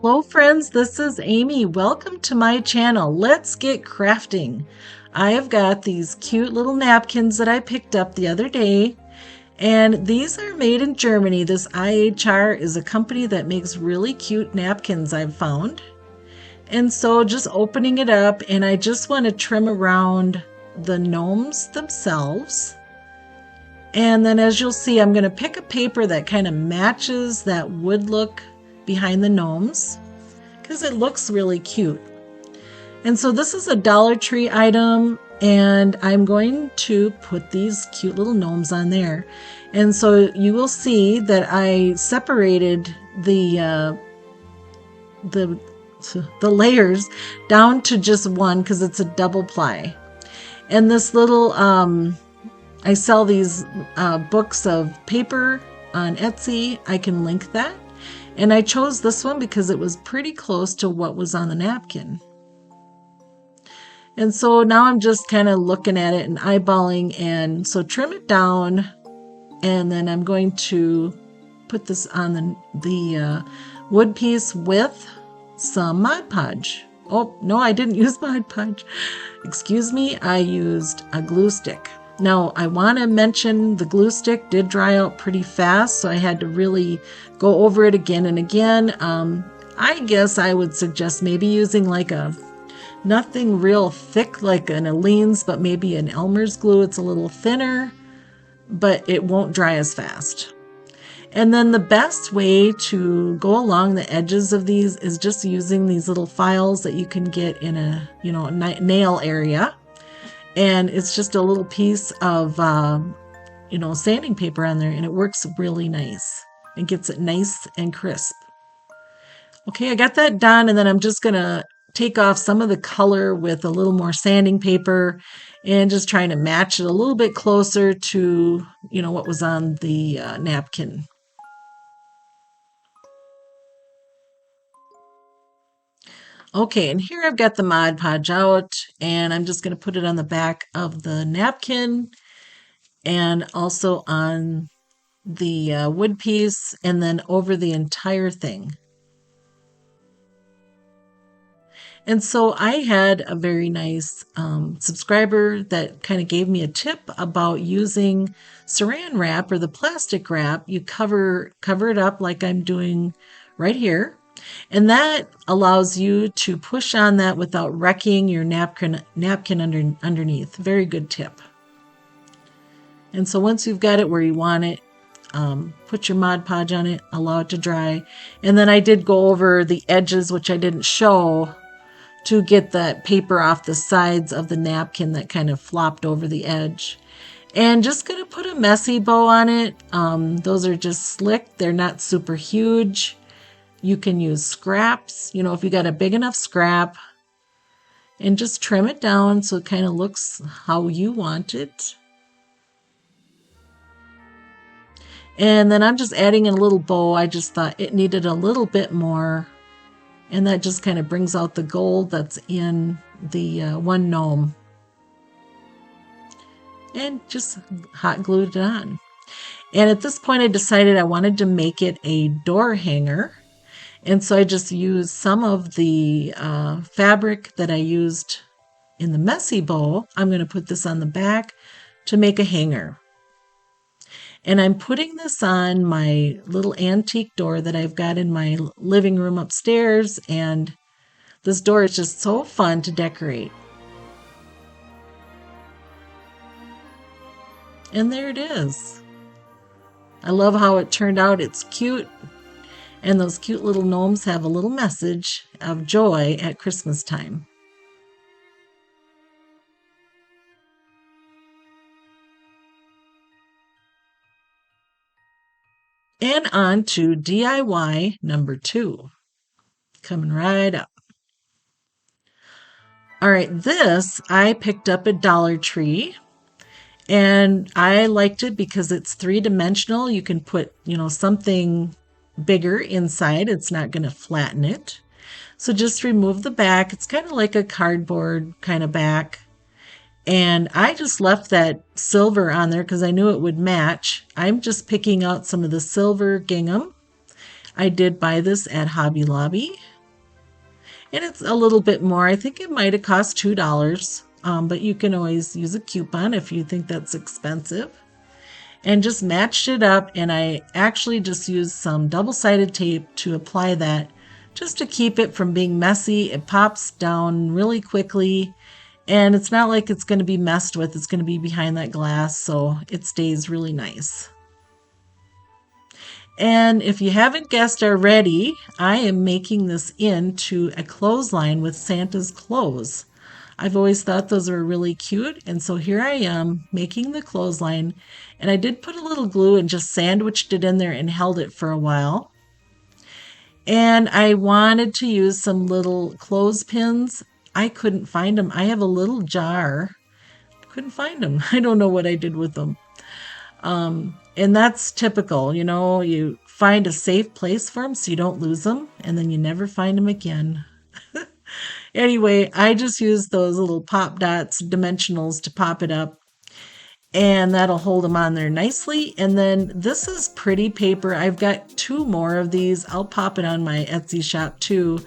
Hello friends, this is Amy. Welcome to my channel. Let's get crafting. I have got these cute little napkins that I picked up the other day, and these are made in Germany. This IHR is a company that makes really cute napkins I've found. And so just opening it up, and I just want to trim around the gnomes themselves. And then as you'll see, I'm going to pick a paper that kind of matches that wood look behind the gnomes, because it looks really cute. And so this is a Dollar Tree item, and I'm going to put these cute little gnomes on there. And so you will see that I separated the layers down to just one because it's a double ply. And this little I sell these books of paper on Etsy. I can link that. And I chose this one because it was pretty close to what was on the napkin. And so now I'm just kind of looking at it and eyeballing, and so trim it down, and then I'm going to put this on the wood piece with some Mod Podge. Oh, no, I didn't use Mod Podge. Excuse me, I used a glue stick. Now, I want to mention the glue stick did dry out pretty fast, so I had to really go over it again and again. I guess I would suggest maybe using like nothing real thick like an Aleene's, but maybe an Elmer's glue. It's a little thinner, but it won't dry as fast. And then the best way to go along the edges of these is just using these little files that you can get in a nail area. And it's just a little piece of, sanding paper on there, and it works really nice. It gets it nice and crisp. Okay, I got that done, and then I'm just going to take off some of the color with a little more sanding paper and just trying to match it a little bit closer to, what was on the napkin. Okay, and here I've got the Mod Podge out, and I'm just going to put it on the back of the napkin and also on the wood piece, and then over the entire thing. And so I had a very nice subscriber that kind of gave me a tip about using saran wrap, or the plastic wrap. You cover it up like I'm doing right here. And that allows you to push on that without wrecking your napkin underneath. Very good tip. And so once you've got it where you want it, put your Mod Podge on it, allow it to dry. And then I did go over the edges, which I didn't show, to get that paper off the sides of the napkin that kind of flopped over the edge. And just going to put a messy bow on it. Those are just slick. They're not super huge. You can use scraps, if you got a big enough scrap, and just trim it down so it kind of looks how you want it. And then I'm just adding in a little bow. I just thought it needed a little bit more, and that just kind of brings out the gold that's in the one gnome. And just hot glued it on. And at this point I decided I wanted to make it a door hanger. And so I just used some of the fabric that I used in the messy bow. I'm going to put this on the back to make a hanger. And I'm putting this on my little antique door that I've got in my living room upstairs. And this door is just so fun to decorate. And there it is. I love how it turned out. It's cute. And those cute little gnomes have a little message of joy at Christmas time. And on to DIY number 2. Coming right up. All right, this I picked up at Dollar Tree. And I liked it because it's 3-dimensional. You can put, something bigger inside. It's not going to flatten it. So just remove the back. It's kind of like a cardboard kind of back. And I just left that silver on there because I knew it would match. I'm just picking out some of the silver gingham. I did buy this at Hobby Lobby, and it's a little bit more. I think it might have cost $2, but you can always use a coupon if you think that's expensive. And just matched it up, and I actually just used some double-sided tape to apply that just to keep it from being messy. It pops down really quickly, and it's not like it's going to be messed with. It's going to be behind that glass, so it stays really nice. And if you haven't guessed already, I am making this into a clothesline with Santa's clothes. I've always thought those were really cute, and so here I am making the clothesline, and I did put a little glue and just sandwiched it in there and held it for a while. And I wanted to use some little clothespins. I couldn't find them. I have a little jar. Couldn't find them. I don't know what I did with them. And that's typical, you find a safe place for them so you don't lose them, and then you never find them again. Anyway, I just used those little pop dots, dimensionals, to pop it up, and that'll hold them on there nicely. And then this is pretty paper. I've got 2 more of these. I'll pop it on my Etsy shop too.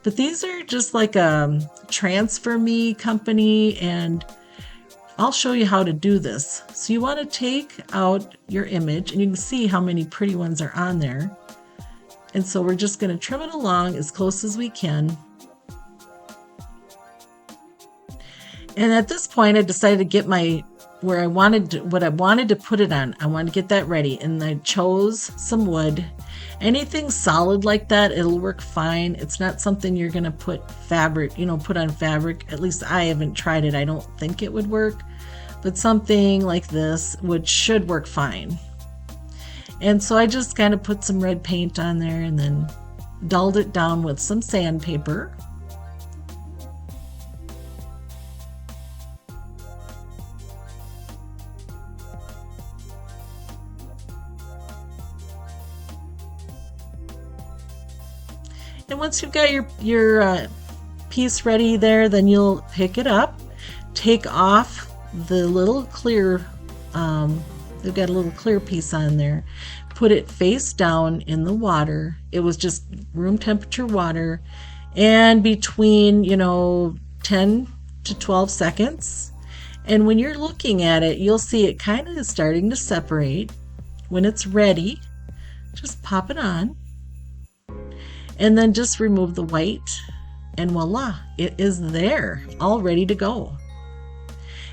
But these are just like a Transfer Me company, and I'll show you how to do this. So you want to take out your image, and you can see how many pretty ones are on there. And so we're just going to trim it along as close as we can. And at this point, I decided to get what I wanted to put it on. I wanted to get that ready, and I chose some wood. Anything solid like that, it'll work fine. It's not something you're going to put put on fabric. At least I haven't tried it. I don't think it would work, but something like this should work fine. And so I just kind of put some red paint on there and then dulled it down with some sandpaper. And once you've got your piece ready there, then you'll pick it up, take off the little clear, they've got a little clear piece on there, put it face down in the water. It was just room temperature water, and between 10 to 12 seconds. And when you're looking at it, you'll see it kind of starting to separate. When it's ready, just pop it on. And then just remove the white, and voila, it is there, all ready to go.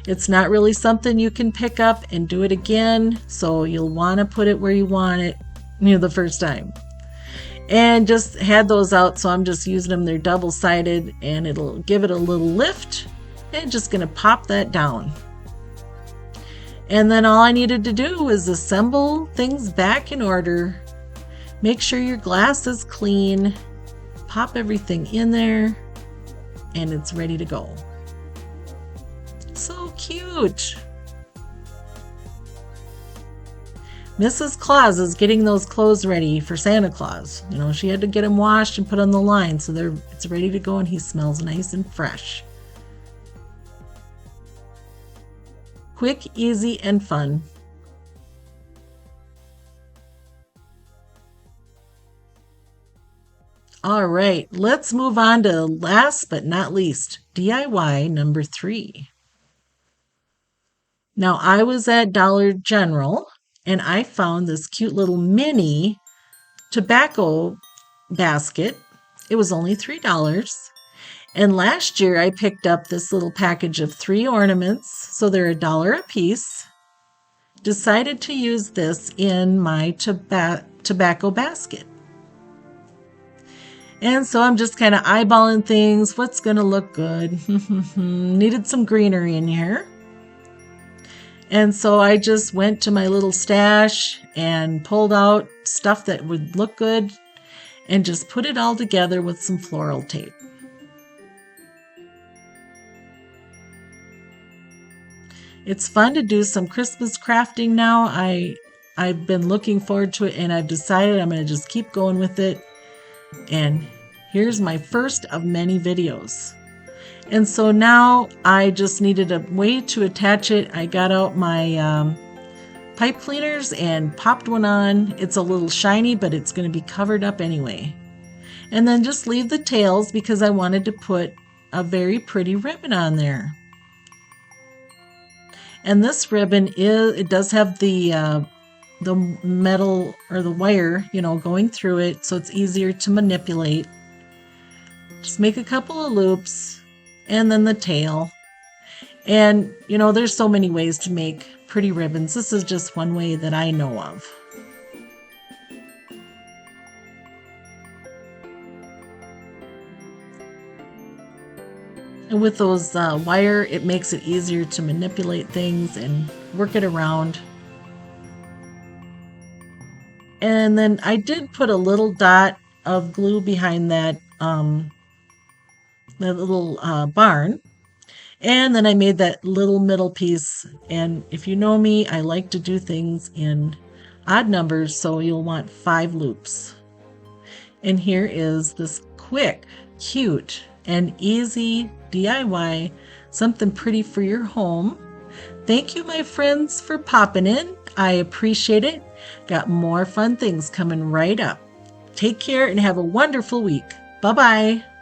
It's not really something you can pick up and do it again, so you'll want to put it where you want it, the first time. And just had those out, so I'm just using them. They're double-sided, and it'll give it a little lift, and just going to pop that down. And then all I needed to do was assemble things back in order. Make sure your glass is clean, pop everything in there, and it's ready to go. So cute. Mrs. Claus is getting those clothes ready for Santa Claus. She had to get them washed and put on the line, so it's ready to go, and he smells nice and fresh. Quick, easy, and fun. All right, let's move on to last but not least, DIY number 3. Now, I was at Dollar General, and I found this cute little mini tobacco basket. It was only $3. And last year, I picked up this little package of 3 ornaments, so they're $1 a piece. Decided to use this in my tobacco basket. And so I'm just kind of eyeballing things. What's going to look good? Needed some greenery in here. And so I just went to my little stash and pulled out stuff that would look good and just put it all together with some floral tape. It's fun to do some Christmas crafting now. I've been looking forward to it, and I've decided I'm going to just keep going with it. And here's my first of many videos. And so now I just needed a way to attach it. I got out my pipe cleaners and popped one on. It's a little shiny, but it's going to be covered up anyway. And then just leave the tails because I wanted to put a very pretty ribbon on there. And this ribbon it does have the metal or the wire, going through it, so it's easier to manipulate. Just make a couple of loops and then the tail. And there's so many ways to make pretty ribbons. This is just one way that I know of. And with those wire, it makes it easier to manipulate things and work it around. And then I did put a little dot of glue behind that little barn. And then I made that little middle piece. And if you know me, I like to do things in odd numbers, so you'll want 5 loops. And here is this quick, cute, and easy DIY, something pretty for your home. Thank you, my friends, for popping in. I appreciate it. Got more fun things coming right up. Take care and have a wonderful week. Bye-bye.